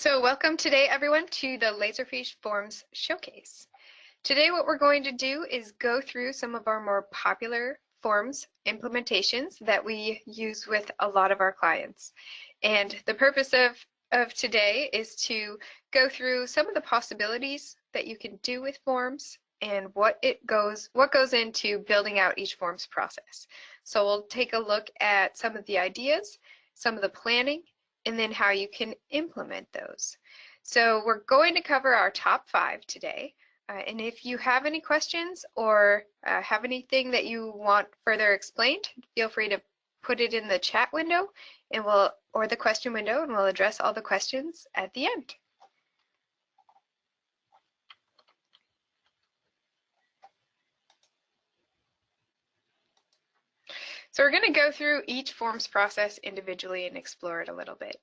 So welcome today everyone to the Laserfiche Forms Showcase. Today what we're going to do is go through some of our more popular forms implementations that we use with a lot of our clients. And the purpose of today is to go through some of the possibilities that you can do with forms and what goes into building out each forms process. So we'll take a look at some of the ideas, some of the planning, and then how you can implement those. So we're going to cover our top 5 today. And if you have any questions or have anything that you want further explained, feel free to put it in the chat window or the question window, and we'll address all the questions at the end. So we're going to go through each forms process individually and explore it a little bit.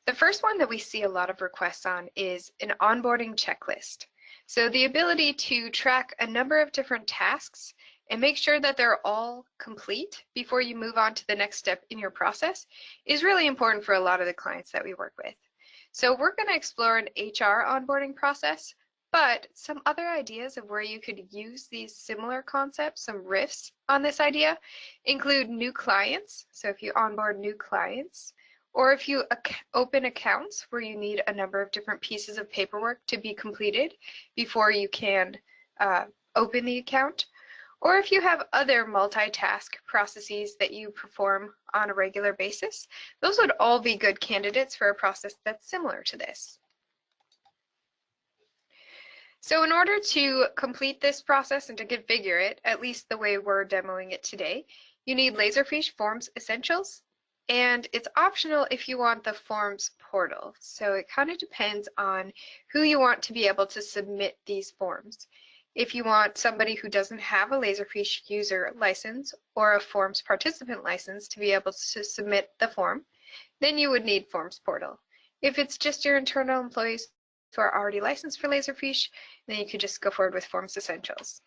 The first one that we see a lot of requests on is an onboarding checklist. So the ability to track a number of different tasks and make sure that they're all complete before you move on to the next step in your process is really important for a lot of the clients that we work with. So we're going to explore an HR onboarding process, but some other ideas of where you could use these similar concepts, some riffs on this idea, include new clients. So if you onboard new clients, or if you open accounts where you need a number of different pieces of paperwork to be completed before you can open the account, or if you have other multitask processes that you perform on a regular basis, those would all be good candidates for a process that's similar to this. So in order to complete this process and to configure it, at least the way we're demoing it today, you need Laserfiche Forms Essentials, and it's optional if you want the Forms portal. So it kind of depends on who you want to be able to submit these forms. If you want somebody who doesn't have a Laserfiche user license or a Forms participant license to be able to submit the form, then you would need Forms portal. If it's just your internal employees who are already licensed for Laserfiche, then you could just go forward with Forms Essentials.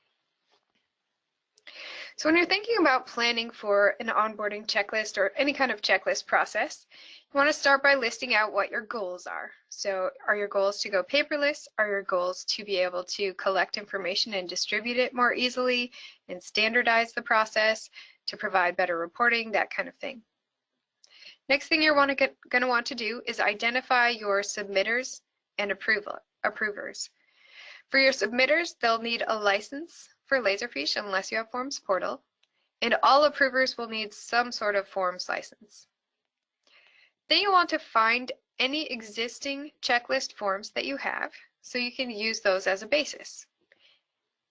So when you're thinking about planning for an onboarding checklist or any kind of checklist process, you want to start by listing out what your goals are. So are your goals to go paperless? Are your goals to be able to collect information and distribute it more easily and standardize the process to provide better reporting, that kind of thing? Next thing you're going to want to do is identify your submitters and approvers. For your submitters, they'll need a license for Laserfiche unless you have Forms portal, and all approvers will need some sort of Forms license. Then you want to find any existing checklist forms that you have so you can use those as a basis.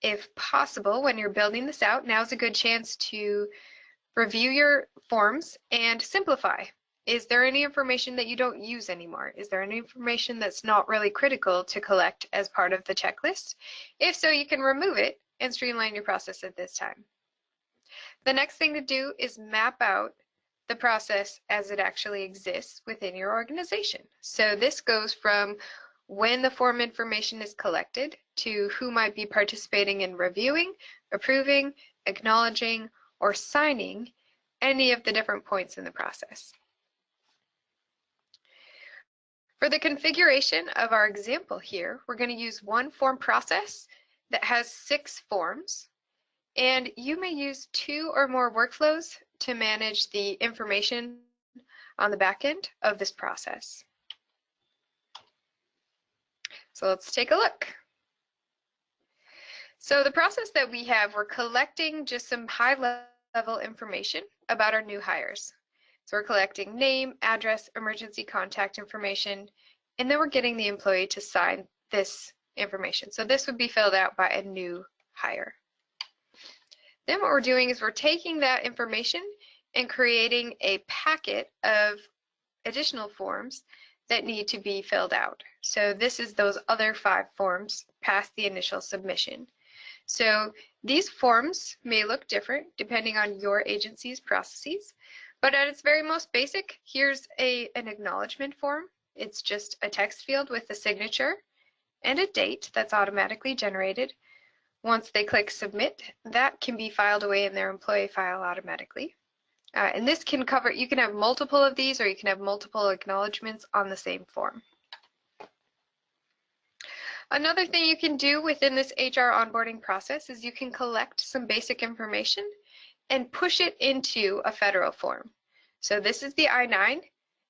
If possible, when you're building this out, now's a good chance to review your forms and simplify. Is there any information that you don't use anymore? Is there any information that's not really critical to collect as part of the checklist? If so, you can remove it and streamline your process at this time. The next thing to do is map out the process as it actually exists within your organization. So this goes from when the form information is collected to who might be participating in reviewing, approving, acknowledging, or signing any of the different points in the process. For the configuration of our example here, we're going to use one form process that has 6 forms, and you may use 2 or more workflows to manage the information on the back end of this process. So let's take a look. So the process that we have, we're collecting just some high-level information about our new hires. So we're collecting name, address, emergency contact information, and then we're getting the employee to sign this information. So this would be filled out by a new hire. Then what we're doing is we're taking that information and creating a packet of additional forms that need to be filled out. So this is those other 5 forms past the initial submission. So these forms may look different depending on your agency's processes, but at its very most basic, here's an acknowledgement form. It's just a text field with a signature and a date that's automatically generated. Once they click submit, that can be filed away in their employee file automatically. And this can cover, you can have multiple of these, or you can have multiple acknowledgements on the same form. Another thing you can do within this HR onboarding process is you can collect some basic information and push it into a federal form. So this is the I-9,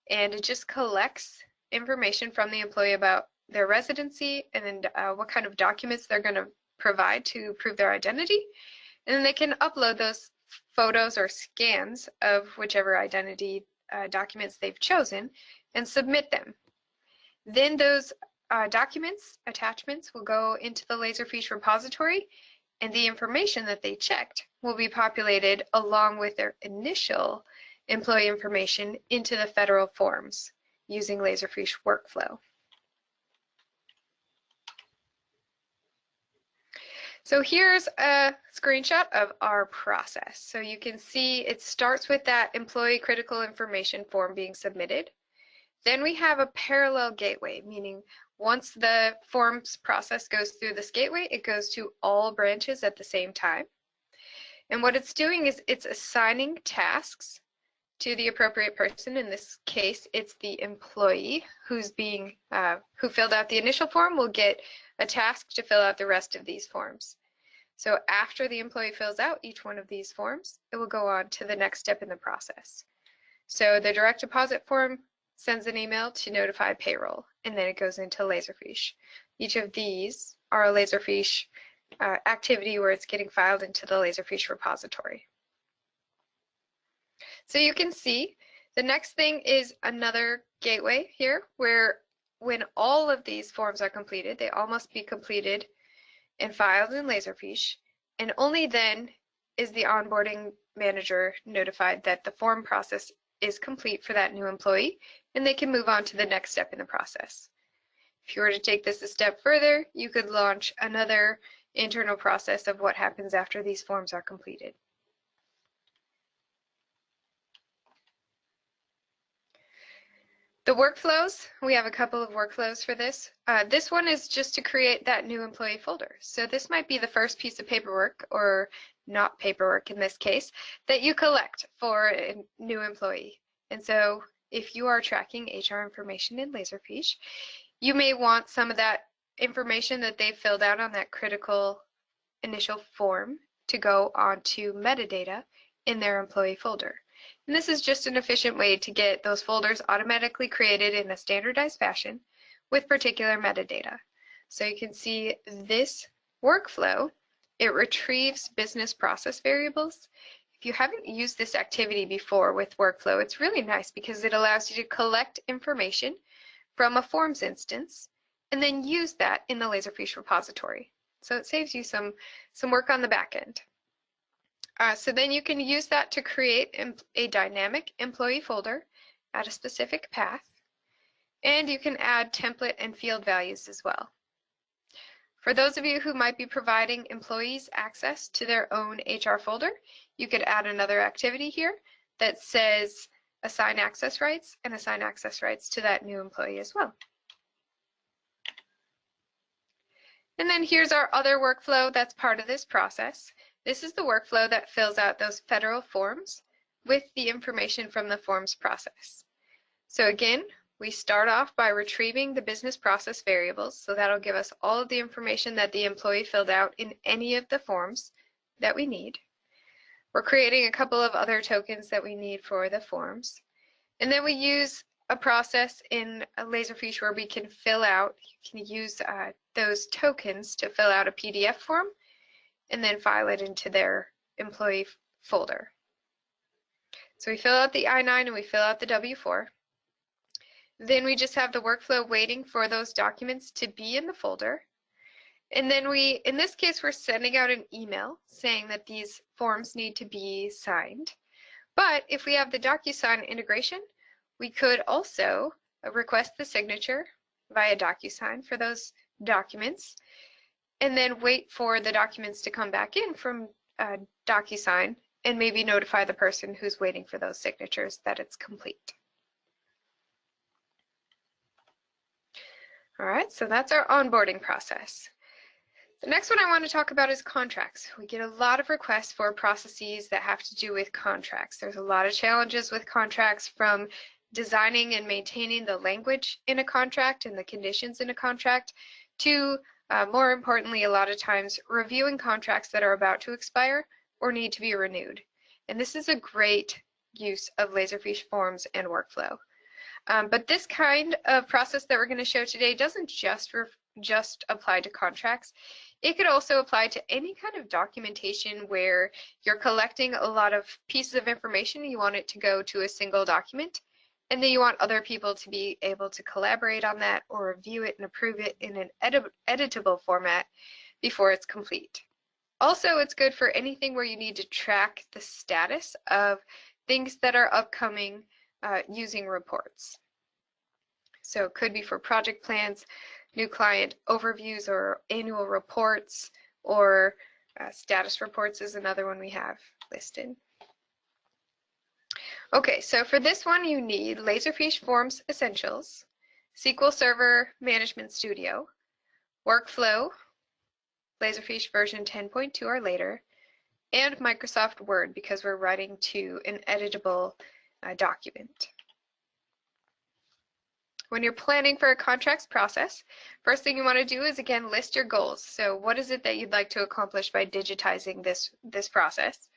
and it just collects information from the employee about their residency and what kind of documents they're going to provide to prove their identity. And then they can upload those photos or scans of whichever identity documents they've chosen and submit them. Then those documents, attachments, will go into the Laserfiche repository, and the information that they checked will be populated along with their initial employee information into the federal forms using Laserfiche workflow. So here's a screenshot of our process. So you can see it starts with that employee critical information form being submitted. Then we have a parallel gateway, meaning once the forms process goes through this gateway, it goes to all branches at the same time. And what it's doing is it's assigning tasks to the appropriate person. In this case, it's the employee who filled out the initial form will get a task to fill out the rest of these forms. So after the employee fills out each one of these forms, it will go on to the next step in the process. So the direct deposit form sends an email to notify payroll, and then it goes into Laserfiche. Each of these are a Laserfiche activity where it's getting filed into the Laserfiche repository. So you can see the next thing is another gateway here where when all of these forms are completed, they all must be completed and filed in Laserfiche, and only then is the onboarding manager notified that the form process is complete for that new employee, and they can move on to the next step in the process. If you were to take this a step further, you could launch another internal process of what happens after these forms are completed. The workflows, we have a couple of workflows for this. This one is just to create that new employee folder. So this might be the first piece of paperwork, or not paperwork in this case, that you collect for a new employee. And so if you are tracking HR information in Laserfiche, you may want some of that information that they filled out on that critical initial form to go onto metadata in their employee folder. And this is just an efficient way to get those folders automatically created in a standardized fashion with particular metadata. So you can see this workflow, it retrieves business process variables. If you haven't used this activity before with workflow, it's really nice because it allows you to collect information from a forms instance and then use that in the Laserfiche repository. So it saves you some work on the back end. So then you can use that to create a dynamic employee folder at a specific path, and you can add template and field values as well. For those of you who might be providing employees access to their own HR folder, you could add another activity here that says assign access rights and assign access rights to that new employee as well. And then here's our other workflow that's part of this process. This is the workflow that fills out those federal forms with the information from the forms process. So again, we start off by retrieving the business process variables, so that'll give us all of the information that the employee filled out in any of the forms that we need. We're creating a couple of other tokens that we need for the forms. And then we use a process in a Laserfiche where we can use those tokens to fill out a PDF form and then file it into their employee folder. So we fill out the I-9 and we fill out the W-4. Then we just have the workflow waiting for those documents to be in the folder. And then in this case, we're sending out an email saying that these forms need to be signed. But if we have the DocuSign integration, we could also request the signature via DocuSign for those documents, and then wait for the documents to come back in from DocuSign and maybe notify the person who's waiting for those signatures that it's complete. All right, so that's our onboarding process. The next one I want to talk about is contracts. We get a lot of requests for processes that have to do with contracts. There's a lot of challenges with contracts, from designing and maintaining the language in a contract and the conditions in a contract, to More importantly, a lot of times reviewing contracts that are about to expire or need to be renewed. And this is a great use of Laserfiche forms and workflow. But this kind of process that we're going to show today doesn't just apply to contracts. It could also apply to any kind of documentation where you're collecting a lot of pieces of information. You want it to go to a single document, and then you want other people to be able to collaborate on that or review it and approve it in an editable format before it's complete. Also, it's good for anything where you need to track the status of things that are upcoming using reports. So it could be for project plans, new client overviews or annual reports, or status reports is another one we have listed. Okay, so for this one you need Laserfiche Forms Essentials, SQL Server Management Studio, Workflow, Laserfiche version 10.2 or later, and Microsoft Word because we're writing to an editable document. When you're planning for a contracts process, first thing you want to do is again list your goals. So what is it that you'd like to accomplish by digitizing this process?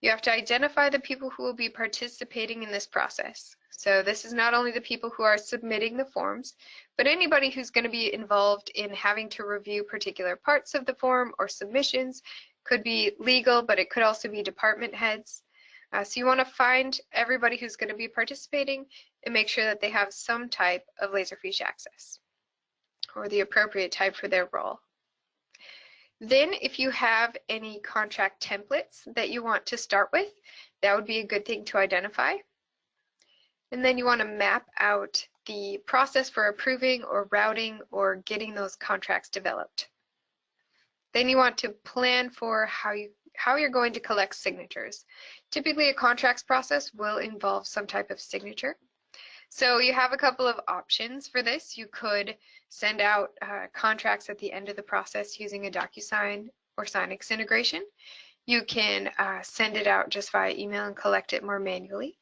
You have to identify the people who will be participating in this process. So this is not only the people who are submitting the forms, but anybody who's going to be involved in having to review particular parts of the form or submissions. Could be legal, but it could also be department heads. So you want to find everybody who's going to be participating and make sure that they have some type of Laserfiche access or the appropriate type for their role. Then if you have any contract templates that you want to start with, that would be a good thing to identify. And then you want to map out the process for approving or routing or getting those contracts developed. Then you want to plan for how you're going to collect signatures. Typically a contracts process will involve some type of signature. So you have a couple of options for this. You could send out contracts at the end of the process using a DocuSign or Signix integration. You can send it out just via email and collect it more manually.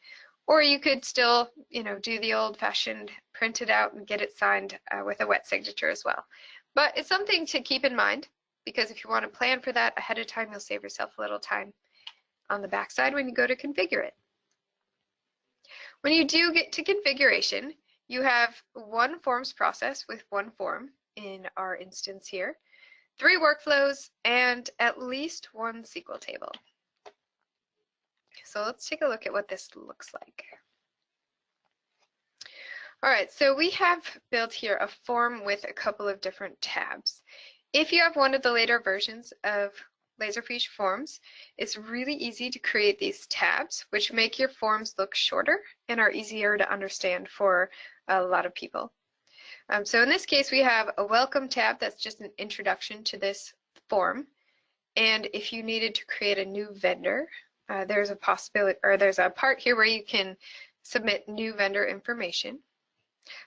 Or you could still, do the old-fashioned print it out and get it signed with a wet signature as well. But it's something to keep in mind, because if you want to plan for that ahead of time, you'll save yourself a little time on the backside when you go to configure it. When you do get to configuration, you have one forms process with one form in our instance here, 3 workflows, and at least 1 SQL table. So let's take a look at what this looks like. All right, so we have built here a form with a couple of different tabs. If you have one of the later versions of Laserfiche forms, it's really easy to create these tabs, which make your forms look shorter and are easier to understand for a lot of people. So in this case, we have a welcome tab that's just an introduction to this form. And if you needed to create a new vendor, there's a possibility, or there's a part here where you can submit new vendor information.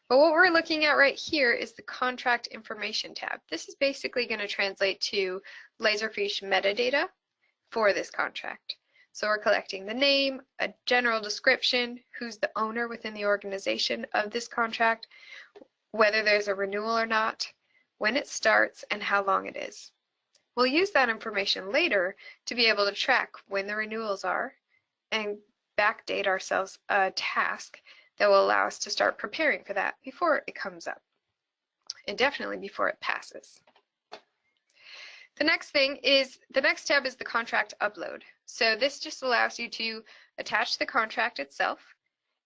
But what we're looking at right here is the contract information tab. This is basically going to translate to Laserfiche metadata for this contract. So we're collecting the name, a general description, who's the owner within the organization of this contract, whether there's a renewal or not, when it starts, and how long it is. We'll use that information later to be able to track when the renewals are and backdate ourselves a task that will allow us to start preparing for that before it comes up, and definitely before it passes. The next tab is the contract upload. So this just allows you to attach the contract itself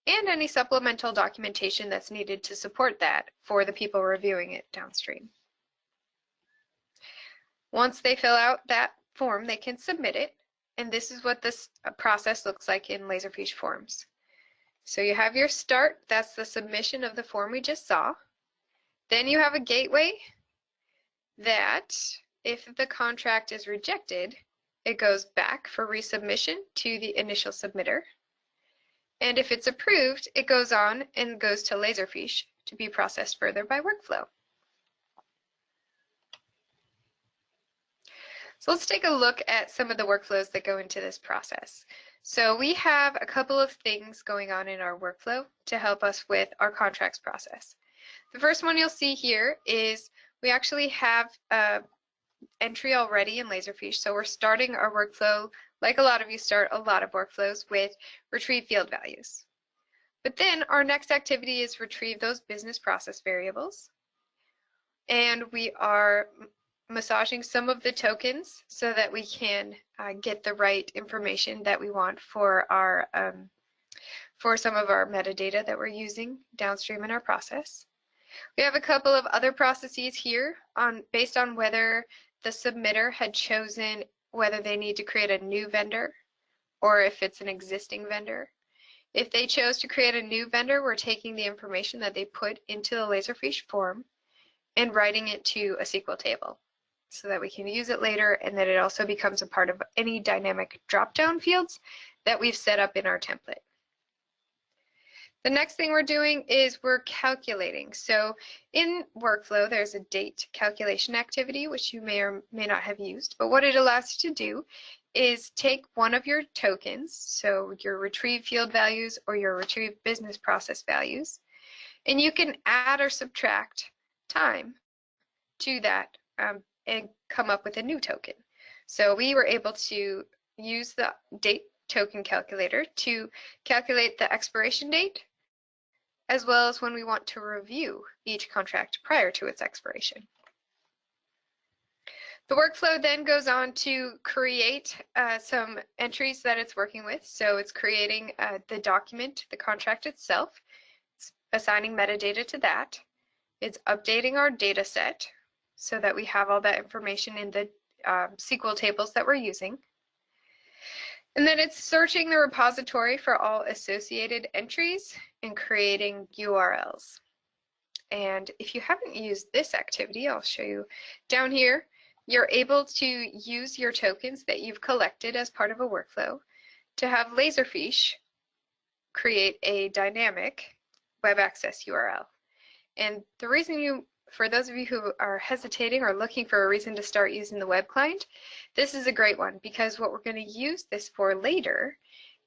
and any supplemental documentation that's needed to support that for the people reviewing it downstream. Once they fill out that form, they can submit it, and this is what this process looks like in Laserfiche forms. So you have your start, that's the submission of the form we just saw. Then you have a gateway that, if the contract is rejected, it goes back for resubmission to the initial submitter. And if it's approved, it goes on and goes to Laserfiche to be processed further by workflow. So let's take a look at some of the workflows that go into this process. So we have a couple of things going on in our workflow to help us with our contracts process. The first one you'll see here is we actually have an entry already in Laserfiche, so we're starting our workflow, like a lot of you start a lot of workflows, with retrieve field values. But then our next activity is retrieve those business process variables. And we are massaging some of the tokens so that we can get the right information that we want for our for some of our metadata that we're using downstream in our process. We have a couple of other processes here based on whether the submitter had chosen whether they need to create a new vendor or if it's an existing vendor. If they chose to create a new vendor, we're taking the information that they put into the Laserfiche form and writing it to a SQL table so that we can use it later, and that it also becomes a part of any dynamic drop-down fields that we've set up in our template. The next thing we're doing is we're calculating. So in workflow, there's a date calculation activity, which you may or may not have used, but what it allows you to do is take one of your tokens, so your retrieve field values or your retrieve business process values, and you can add or subtract time to that and come up with a new token. So we were able to use the date token calculator to calculate the expiration date, as well as when we want to review each contract prior to its expiration. The workflow then goes on to create some entries that it's working with. So it's creating the document, the contract itself, it's assigning metadata to that. It's updating our data set so that we have all that information in the SQL tables that we're using. And then it's searching the repository for all associated entries and creating URLs. And if you haven't used this activity, I'll show you down here. You're able to use your tokens that you've collected as part of a workflow to have Laserfiche create a dynamic web access URL. And the reason for those of you who are hesitating or looking for a reason to start using the web client, this is a great one, because what we're going to use this for later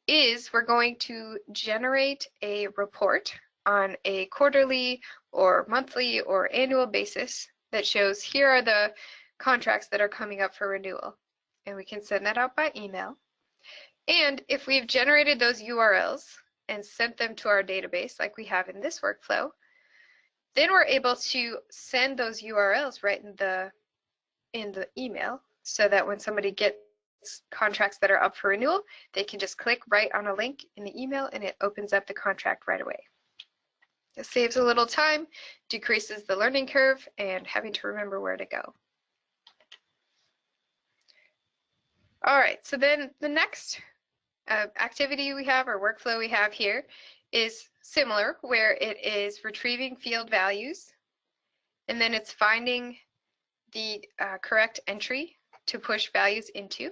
is we're going to generate a report on a quarterly or monthly or annual basis that shows here are the contracts that are coming up for renewal, and we can send that out by email. And if we've generated those URLs and sent them to our database like we have in this workflow, then we're able to send those URLs right in the email, so that when somebody gets contracts that are up for renewal, they can just click right on a link in the email and it opens up the contract right away. It saves a little time, decreases the learning curve, and having to remember where to go. All right, so then the next activity we have, or workflow we have here, is similar, where it is retrieving field values, and then it's finding the correct entry to push values into.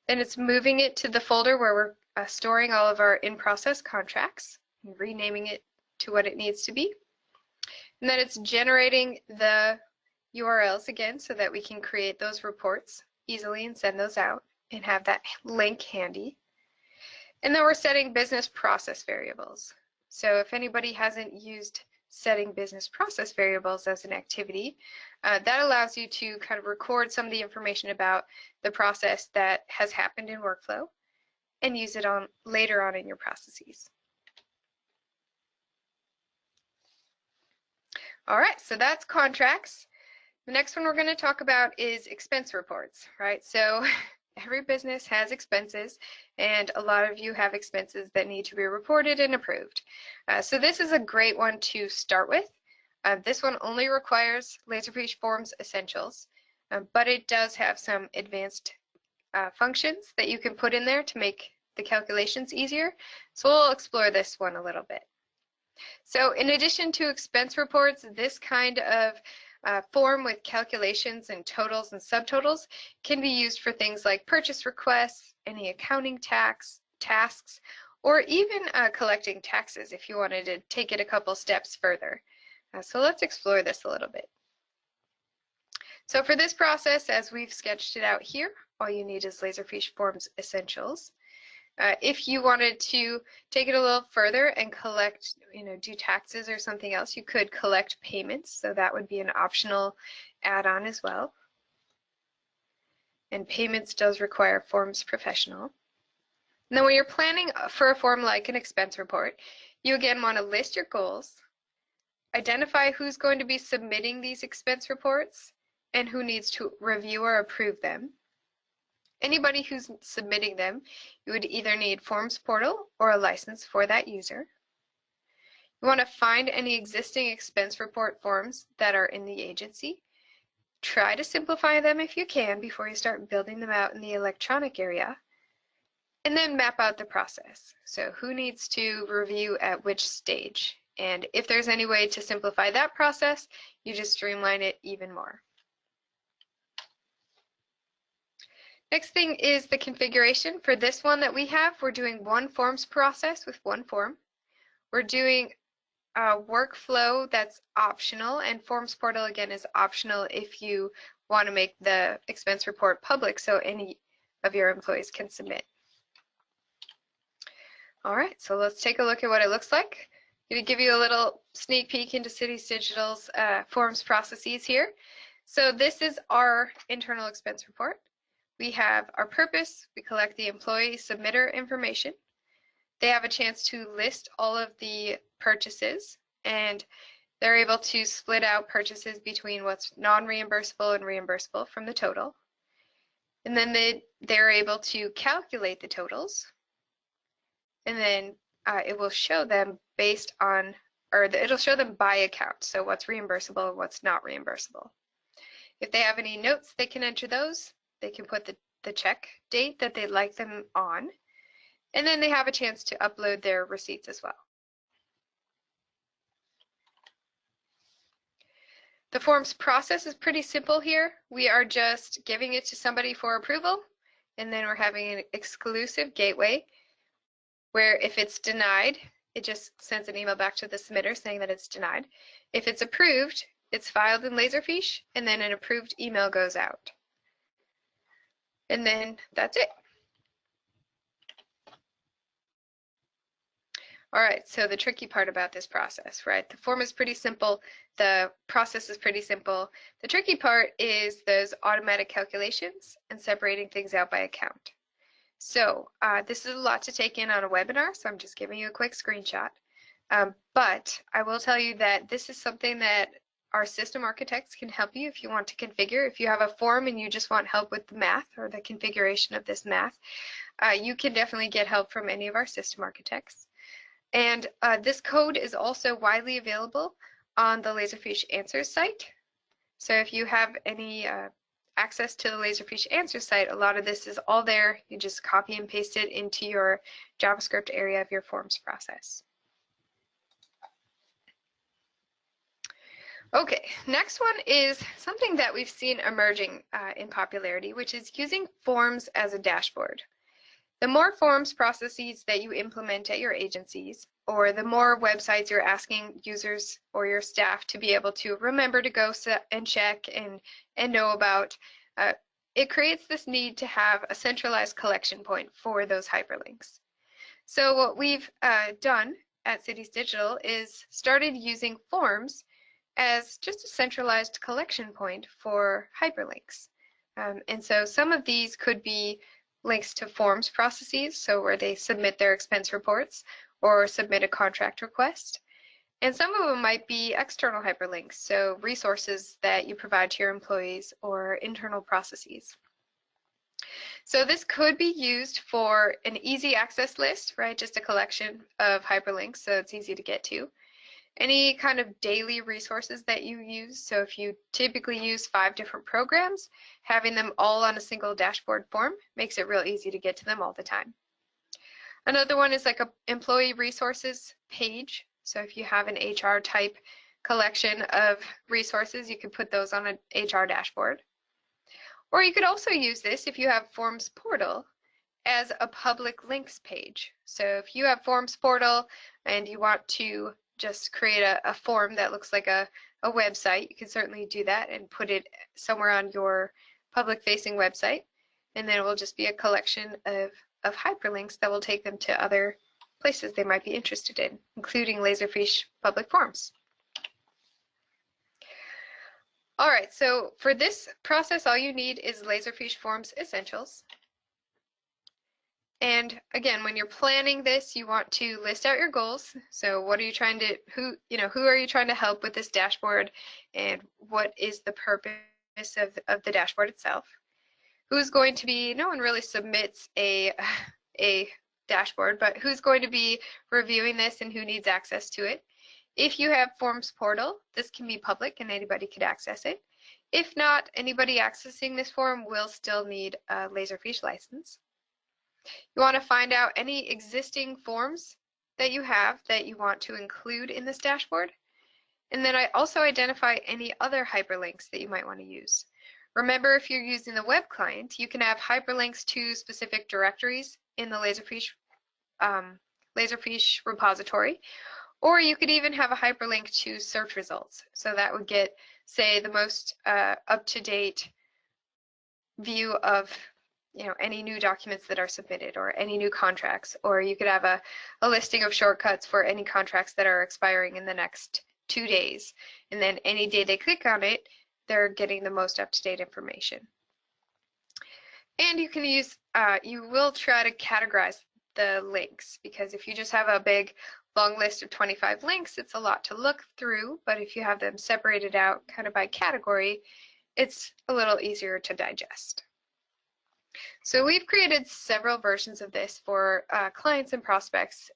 Then it's moving it to the folder where we're storing all of our in-process contracts and renaming it to what it needs to be. And then it's generating the URLs again so that we can create those reports easily and send those out and have that link handy. And then we're setting business process variables. So if anybody hasn't used setting business process variables as an activity, that allows you to kind of record some of the information about the process that has happened in workflow and use it on later on in your processes. All right, so that's contracts. The next one we're going to talk about is expense reports, right? So every business has expenses, and a lot of you have expenses that need to be reported and approved. So this is a great one to start with. This one only requires Laserfiche Forms Essentials, but it does have some advanced functions that you can put in there to make the calculations easier. So we'll explore this one a little bit. So in addition to expense reports, this kind of form with calculations and totals and subtotals can be used for things like purchase requests, any accounting tasks, or even collecting taxes if you wanted to take it a couple steps further. So let's explore this a little bit. So for this process, as we've sketched it out here, all you need is Laserfiche Forms Essentials. If you wanted to take it a little further and collect, do taxes or something else, you could collect payments. So that would be an optional add-on as well. And payments does require Forms Professional. And then when you're planning for a form like an expense report, you again want to list your goals, identify who's going to be submitting these expense reports, and who needs to review or approve them. Anybody who's submitting them, you would either need Forms Portal or a license for that user. You want to find any existing expense report forms that are in the agency. Try to simplify them if you can before you start building them out in the electronic area. And then map out the process. So who needs to review at which stage? And if there's any way to simplify that process, you just streamline it even more. Next thing is the configuration. For this one that we have, we're doing one forms process with one form. We're doing a workflow that's optional, and Forms Portal again is optional if you want to make the expense report public so any of your employees can submit. All right, so let's take a look at what it looks like. I'm going to give you a little sneak peek into Cities Digital's forms processes here. So this is our internal expense report. We have our purpose. We collect the employee submitter information. They have a chance to list all of the purchases, and they're able to split out purchases between what's non-reimbursable and reimbursable from the total. And then they're able to calculate the totals, and then it will show them based on, it'll show them by account, so what's reimbursable and what's not reimbursable. If they have any notes, they can enter those. They can put the check date that they'd like them on, and then they have a chance to upload their receipts as well. The forms process is pretty simple here. We are just giving it to somebody for approval, and then we're having an exclusive gateway where if it's denied, it just sends an email back to the submitter saying that it's denied. If it's approved, it's filed in Laserfiche, and then an approved email goes out. And then that's it. All right, so the tricky part about this process, right? The form is pretty simple. The process is pretty simple. The tricky part is those automatic calculations and separating things out by account. So this is a lot to take in on a webinar, so I'm just giving you a quick screenshot. But I will tell you that this is something that our system architects can help you if you want to configure. If you have a form and you just want help with the math or the configuration of this math, you can definitely get help from any of our system architects. And this code is also widely available on the Laserfiche Answers site. So if you have any access to the Laserfiche Answers site, a lot of this is all there. You just copy and paste it into your JavaScript area of your forms process. Okay, next one is something that we've seen emerging in popularity, which is using forms as a dashboard. The more forms processes that you implement at your agencies, or the more websites you're asking users or your staff to be able to remember to go and check and know about, it creates this need to have a centralized collection point for those hyperlinks. So what we've done at Cities Digital is started using forms as just a centralized collection point for hyperlinks. And so some of these could be links to forms processes, so where they submit their expense reports or submit a contract request. And some of them might be external hyperlinks, so resources that you provide to your employees or internal processes. So this could be used for an easy access list, right? Just a collection of hyperlinks, so it's easy to get to. Any kind of daily resources that you use, so if you typically use 5 different programs, having them all on a single dashboard form makes it real easy to get to them all the time. Another one is like an employee resources page. So if you have an HR type collection of resources, you could put those on an HR dashboard. Or you could also use this if you have Forms Portal as a public links page. So if you have Forms Portal and you want to just create a form that looks like a website, you can certainly do that and put it somewhere on your public facing website, and then it will just be a collection of of hyperlinks that will take them to other places they might be interested in, including Laserfiche public forums. All right, so for this process, all you need is Laserfiche Forms Essentials. And again, when you're planning this, you want to list out your goals. So what are you trying to, who are you trying to help with this dashboard, and what is the purpose of the dashboard itself? Who's going to be, no one really submits a dashboard, but who's going to be reviewing this and who needs access to it? If you have Forms Portal, this can be public and anybody could access it. If not, anybody accessing this form will still need a Laserfiche license. You want to find out any existing forms that you have that you want to include in this dashboard. And then I also identify any other hyperlinks that you might want to use. Remember, if you're using the web client, you can have hyperlinks to specific directories in the Laserfiche repository, or you could even have a hyperlink to search results. So that would get, say, the most up-to-date view of any new documents that are submitted or any new contracts, or you could have a listing of shortcuts for any contracts that are expiring in the next 2 days. And then any day they click on it, they're getting the most up-to-date information. And you can use, you will try to categorize the links, because if you just have a big long list of 25 links, it's a lot to look through, but if you have them separated out kind of by category, it's a little easier to digest. So we've created several versions of this for clients and prospects,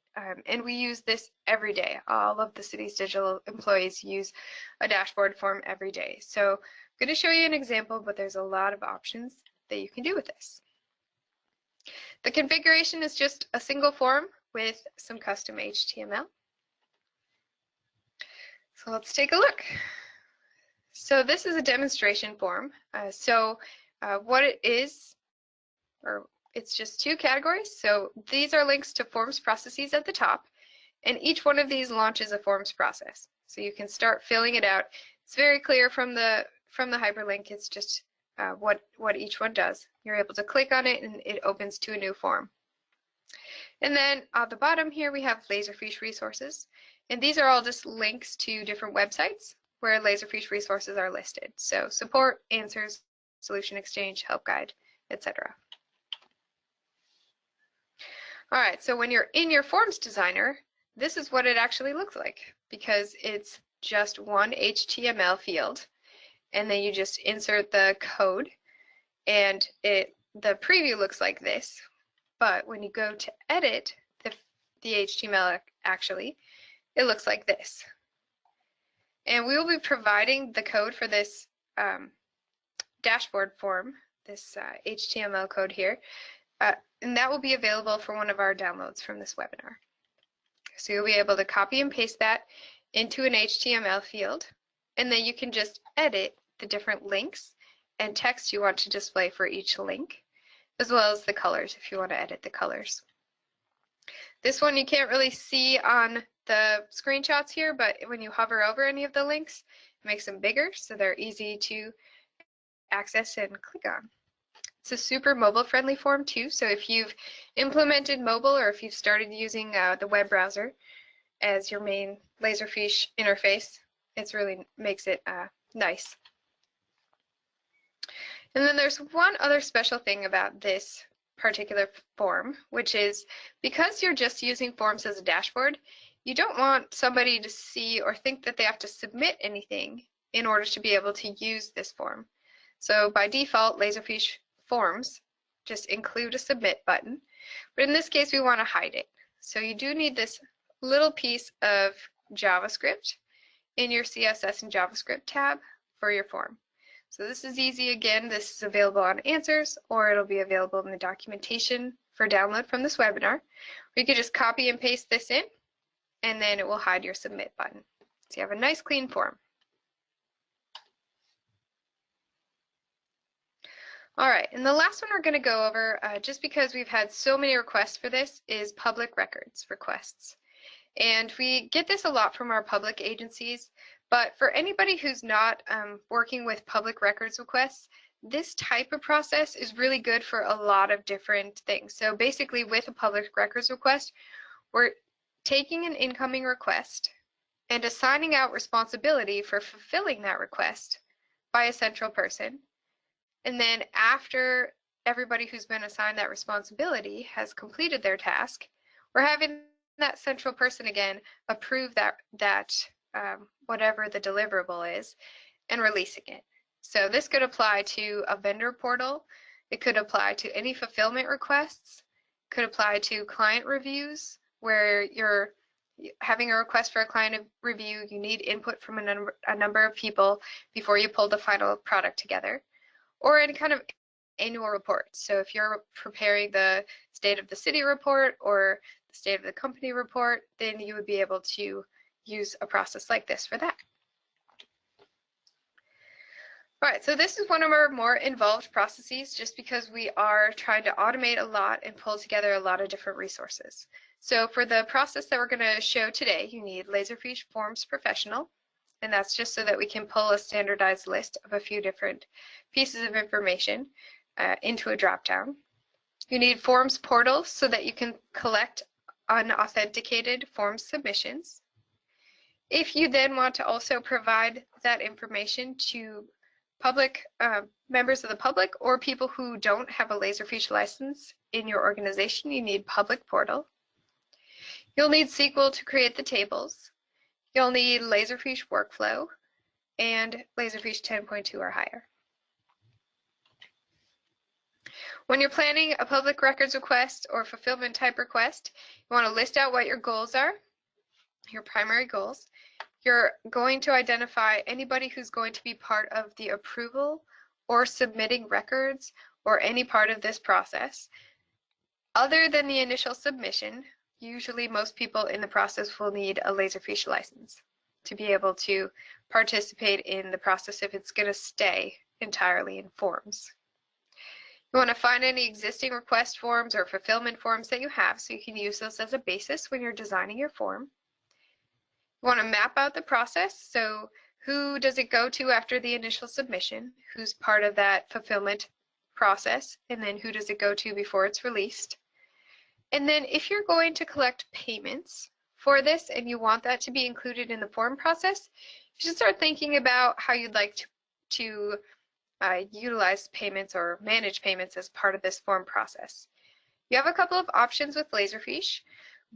and we use this every day. All of the city's digital employees use a dashboard form every day. So I'm going to show you an example, but there's a lot of options that you can do with this. The configuration is just a single form with some custom HTML. So let's take a look. So this is a demonstration form. What it is, or it's just 2 categories. So these are links to forms processes at the top, and each one of these launches a forms process. So you can start filling it out. It's very clear from the hyperlink. It's just what each one does. You're able to click on it and it opens to a new form. And then at the bottom here we have Laserfiche resources, and these are all just links to different websites where Laserfiche resources are listed. So support, answers, solution exchange, help guide, etc. All right, so when you're in your Forms Designer, this is what it actually looks like, because it's just one HTML field, and then you just insert the code, and the preview looks like this. But when you go to edit the HTML, actually, it looks like this. And we will be providing the code for this dashboard form, this HTML code here, and that will be available for one of our downloads from this webinar. So you'll be able to copy and paste that into an HTML field, and then you can just edit the different links and text you want to display for each link, as well as the colors if you want to edit the colors. This one you can't really see on the screenshots here, but when you hover over any of the links, it makes them bigger so they're easy to access and click on. It's a super mobile-friendly form too, so if you've implemented mobile or if you've started using the web browser as your main Laserfiche interface, it really makes it nice. And then there's one other special thing about this particular form, which is because you're just using forms as a dashboard, you don't want somebody to see or think that they have to submit anything in order to be able to use this form. So by default, Laserfiche forms just include a submit button, but in this case we want to hide it. So you do need this little piece of JavaScript in your CSS and JavaScript tab for your form. So this is easy. Again, this is available on Answers, or it'll be available in the documentation for download from this webinar. You can just copy and paste this in, and then it will hide your submit button. So you have a nice clean form. All right, and the last one we're going to go over, just because we've had so many requests for this, is public records requests. And we get this a lot from our public agencies, but for anybody who's not working with public records requests, this type of process is really good for a lot of different things. So basically with a public records request, we're taking an incoming request and assigning out responsibility for fulfilling that request by a central person. And then after everybody who's been assigned that responsibility has completed their task, we're having that central person again approve that whatever the deliverable is and releasing it. So this could apply to a vendor portal. It could apply to any fulfillment requests. It could apply to client reviews where you're having a request for a client review. You need input from a number of people before you pull the final product together. Or any kind of annual report. So if you're preparing the state of the city report or the state of the company report, then you would be able to use a process like this for that. All right, so this is one of our more involved processes just because we are trying to automate a lot and pull together a lot of different resources. So for the process that we're going to show today, you need Laserfiche Forms Professional, and that's just so that we can pull a standardized list of a few different pieces of information into a dropdown. You need Forms Portal so that you can collect unauthenticated form submissions. If you then want to also provide that information to public members of the public or people who don't have a Laserfiche license in your organization, you need Public Portal. You'll need SQL to create the tables. You'll need Laserfiche Workflow and Laserfiche 10.2 or higher. When you're planning a public records request or fulfillment type request, you want to list out what your goals are, your primary goals. You're going to identify anybody who's going to be part of the approval or submitting records or any part of this process. Other than the initial submission, usually most people in the process will need a Laserfiche license to be able to participate in the process if it's going to stay entirely in forms. You want to find any existing request forms or fulfillment forms that you have so you can use those as a basis when you're designing your form. You want to map out the process, so who does it go to after the initial submission, who's part of that fulfillment process, and then who does it go to before it's released. And then if you're going to collect payments for this and you want that to be included in the form process, you should start thinking about how you'd like to utilize payments or manage payments as part of this form process. You have a couple of options with Laserfiche.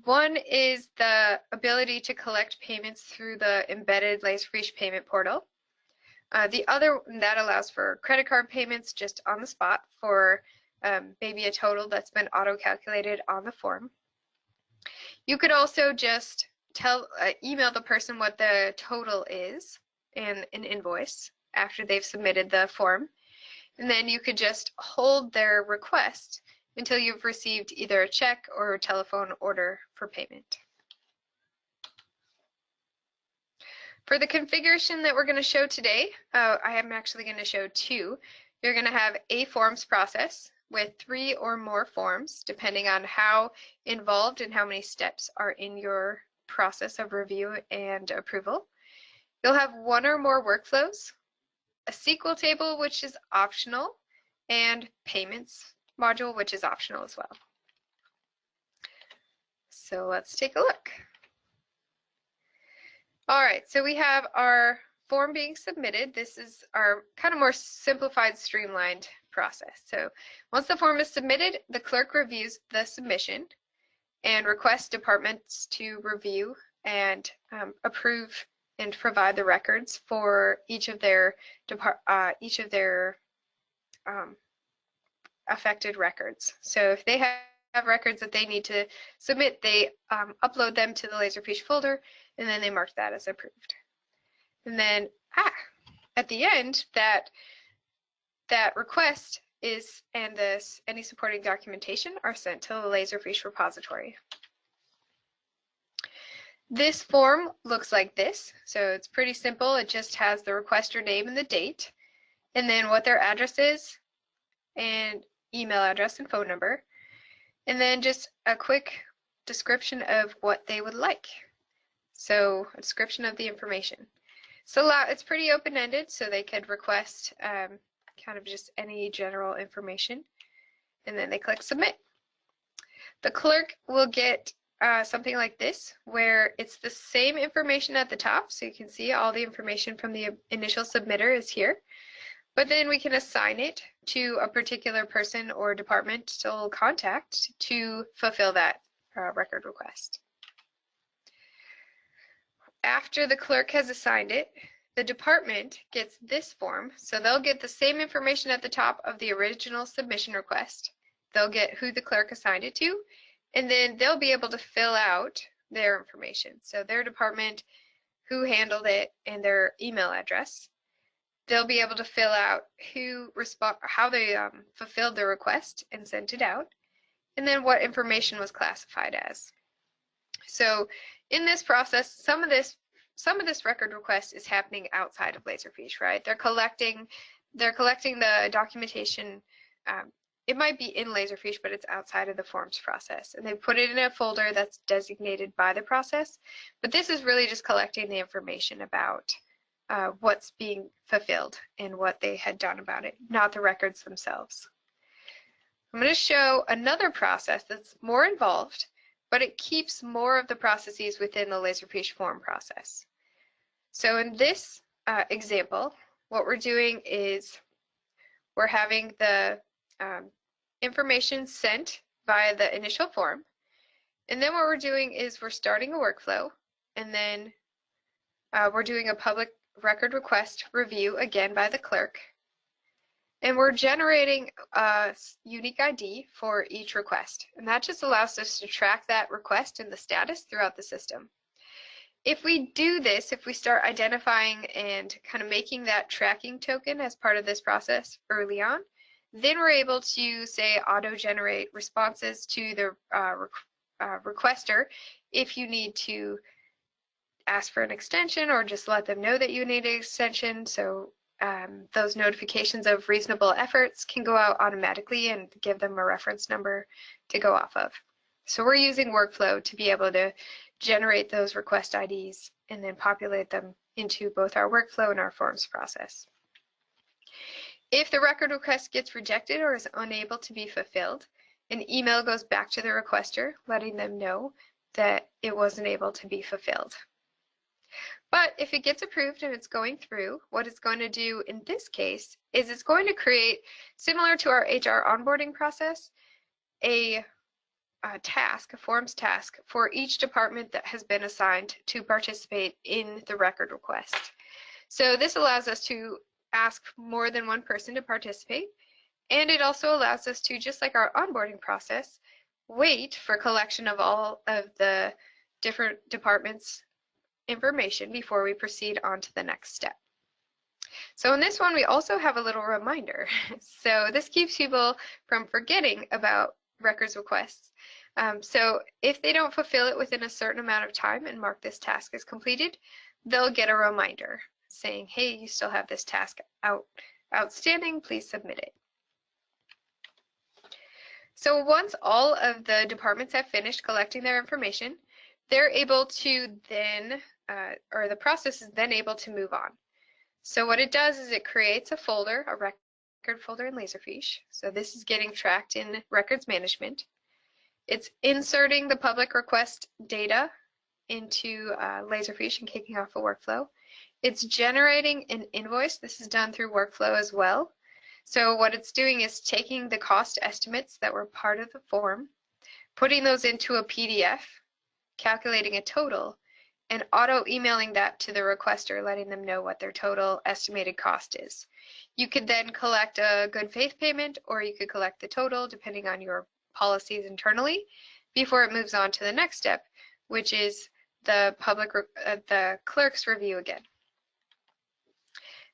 One is the ability to collect payments through the embedded Laserfiche payment portal. The other, that allows for credit card payments just on the spot for maybe a total that's been auto-calculated on the form. You could also just email the person what the total is in an invoice after they've submitted the form, and then you could just hold their request until you've received either a check or a telephone order for payment. For the configuration that we're going to show today, I am actually going to show two. You're going to have a forms process with 3 or more forms, depending on how involved and how many steps are in your process of review and approval. You'll have 1 or more workflows, a SQL table, which is optional, and payments module, which is optional as well. So let's take a look. All right, so we have our form being submitted. This is our kind of more simplified, streamlined process. So once the form is submitted, the clerk reviews the submission and requests departments to review and approve and provide the records for each of their affected records. So if they have records that they need to submit, they upload them to the Laserfiche folder, and then they mark that as approved. And then at the end, that request is and any supporting documentation are sent to the Laserfiche repository. This form looks like this, so it's pretty simple. It just has the requester name and the date, and then what their address is, and email address and phone number, and then just a quick description of what they would like. So a description of the information. So it's pretty open-ended, so they could request kind of just any general information, and then they click submit. The clerk will get something like this, where it's the same information at the top, so you can see all the information from the initial submitter is here, but then we can assign it to a particular person or departmental contact to fulfill that record request. After the clerk has assigned it, the department gets this form, so they'll get the same information at the top of the original submission request. They'll get who the clerk assigned it to, and then they'll be able to fill out their information. So their department, who handled it, and their email address. They'll be able to fill out how they fulfilled the request and sent it out, and then what information was classified as. So in this process, some of this record request is happening outside of Laserfiche, right? They're collecting the documentation. It might be in Laserfiche, but it's outside of the forms process, and they put it in a folder that's designated by the process. But this is really just collecting the information about what's being fulfilled and what they had done about it, not the records themselves. I'm going to show another process that's more involved, but it keeps more of the processes within the Laserfiche form process. So in this example, what we're doing is we're having the information sent via the initial form, and then what we're doing is we're starting a workflow, and then we're doing a public record request review again by the clerk, and we're generating a unique ID for each request, and that just allows us to track that request and the status throughout the system. If we do this, if we start identifying and kind of making that tracking token as part of this process early on, then we're able to, say, auto-generate responses to the requester if you need to ask for an extension or just let them know that you need an extension. So those notifications of reasonable efforts can go out automatically and give them a reference number to go off of. So we're using workflow to be able to generate those request IDs and then populate them into both our workflow and our forms process. If the record request gets rejected or is unable to be fulfilled, an email goes back to the requester letting them know that it wasn't able to be fulfilled. But if it gets approved and it's going through, what it's going to do in this case is it's going to create, similar to our HR onboarding process, a forms task for each department that has been assigned to participate in the record request. So this allows us to ask more than one person to participate, and it also allows us to, just like our onboarding process, wait for collection of all of the different departments' information before we proceed on to the next step. So in this one, we also have a little reminder. So this keeps people from forgetting about records requests. So if they don't fulfill it within a certain amount of time and mark this task as completed, they'll get a reminder saying, hey, you still have this task outstanding, please submit it. So once all of the departments have finished collecting their information, they're able to then, or the process is then able to move on. So what it does is it creates a folder, a record folder in Laserfiche. So this is getting tracked in records management. It's inserting the public request data into Laserfiche and kicking off a workflow. It's generating an invoice. This is done through workflow as well. So what it's doing is taking the cost estimates that were part of the form, putting those into a PDF, calculating a total, and auto-emailing that to the requester, letting them know what their total estimated cost is. You could then collect a good faith payment, or you could collect the total depending on your policies internally before it moves on to the next step, which is the clerk's review again.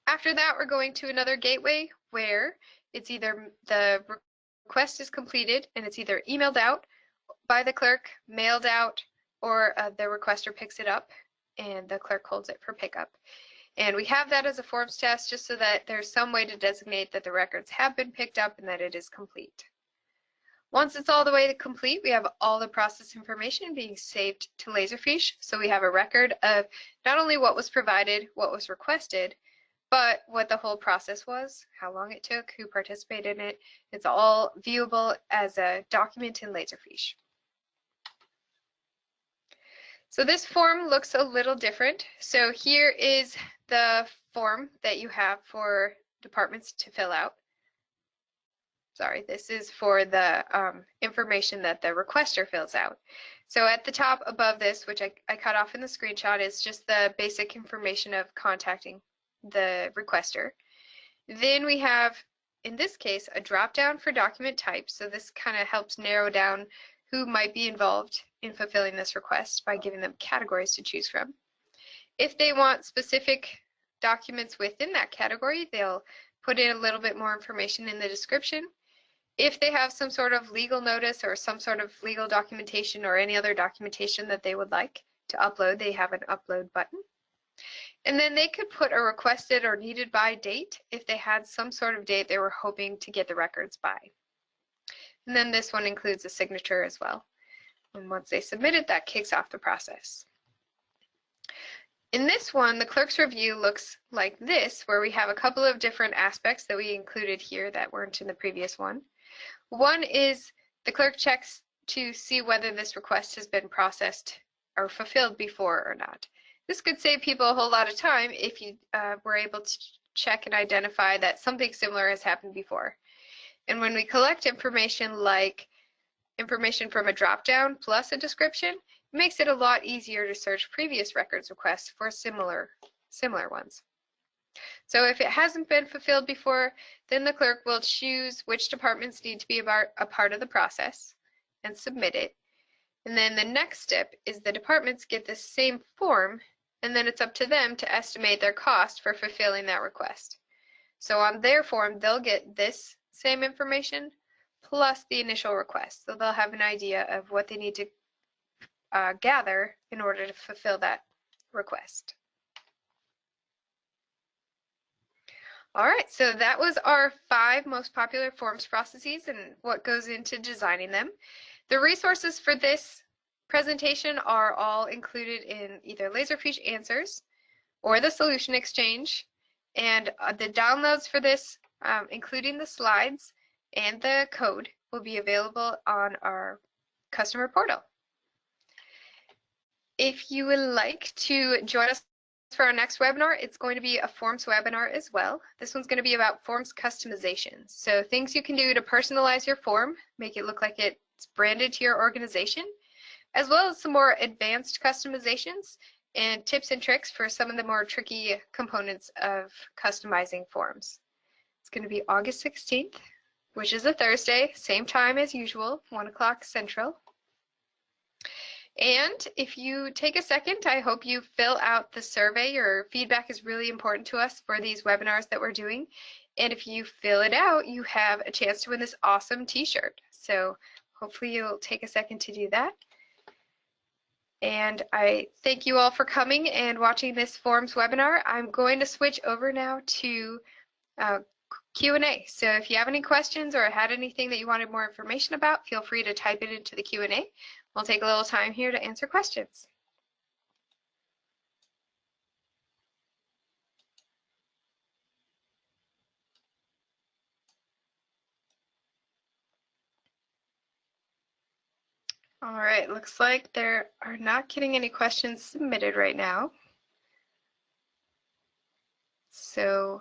After that, we're going to another gateway where it's either the request is completed and it's either emailed out by the clerk, mailed out, or the requester picks it up and the clerk holds it for pickup. And we have that as a forms test just so that there's some way to designate that the records have been picked up and that it is complete. Once it's all the way complete, we have all the process information being saved to Laserfiche. So we have a record of not only what was provided, what was requested, but what the whole process was, how long it took, who participated in it, it's all viewable as a document in Laserfiche. So this form looks a little different. So here is the form that you have for departments to fill out. Sorry, this is for the information that the requester fills out. So at the top above this, which I cut off in the screenshot, is just the basic information of contacting the requester. Then we have, in this case, a drop-down for document type. So this kind of helps narrow down who might be involved in fulfilling this request by giving them categories to choose from. If they want specific documents within that category, they'll put in a little bit more information in the description. If they have some sort of legal notice or some sort of legal documentation or any other documentation that they would like to upload, they have an upload button. And then they could put a requested or needed by date if they had some sort of date they were hoping to get the records by. And then this one includes a signature as well. And once they submit it, that kicks off the process. In this one, the clerk's review looks like this, where we have a couple of different aspects that we included here that weren't in the previous one. One is the clerk checks to see whether this request has been processed or fulfilled before or not. This could save people a whole lot of time if you were able to check and identify that something similar has happened before. And when we collect information like information from a drop-down plus a description, it makes it a lot easier to search previous records requests for similar ones. So if it hasn't been fulfilled before, then the clerk will choose which departments need to be a part of the process and submit it. And then the next step is the departments get the same form, and then it's up to them to estimate their cost for fulfilling that request. So on their form, they'll get this same information plus the initial request. So they'll have an idea of what they need to gather in order to fulfill that request. All right, so that was our 5 most popular forms processes and what goes into designing them. The resources for this presentation are all included in either Laserfiche Answers or the Solution Exchange, and the downloads for this, including the slides and the code, will be available on our customer portal. If you would like to join us for our next webinar, it's going to be a forms webinar as well. This one's going to be about forms customization. So things you can do to personalize your form, make it look like it's branded to your organization, as well as some more advanced customizations and tips and tricks for some of the more tricky components of customizing forms. It's going to be August 16th, which is a Thursday, same time as usual, 1 o'clock Central. And if you take a second, I hope you fill out the survey. Your feedback is really important to us for these webinars that we're doing. And if you fill it out, you have a chance to win this awesome t-shirt. So hopefully you'll take a second to do that. And I thank you all for coming and watching this forms webinar. I'm going to switch over now to Q&A. So if you have any questions or had anything that you wanted more information about, feel free to type it into the Q&A. We'll take a little time here to answer questions. All right, looks like there are not getting any questions submitted right now. So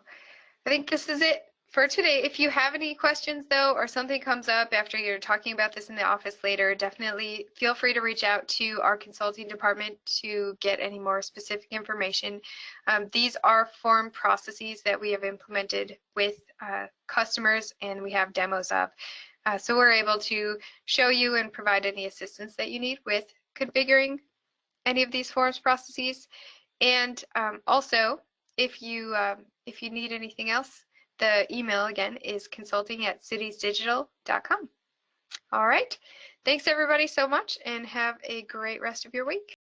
I think this is it for today. If you have any questions though, or something comes up after you're talking about this in the office later, definitely feel free to reach out to our consulting department to get any more specific information. These are form processes that we have implemented with customers and we have demos of. So we're able to show you and provide any assistance that you need with configuring any of these forms processes. And also, if you need anything else, the email again is consulting@citiesdigital.com. All right, thanks everybody so much and have a great rest of your week.